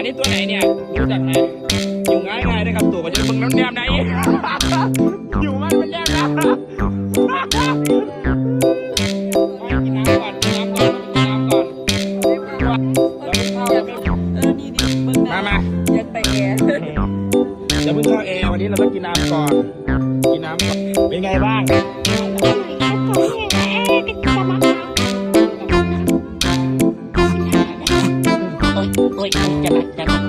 นี้ตัวไหนเนี่ยรู้จักไหมอยู่ง่ายๆนะครับตัวมันจะมึงน้ำแนมไหนอยู่มันแนมนะกินน้ำก่อนกินน้ำก่อนกินน้ำก่อนมายัดไปแอร์เดี๋ยวเพิ่งเข้าแอร์วันนี้เราต้องกินน้ำก่อนกินน้ำก่อนเป็นไงบ้างโอ้ยจะ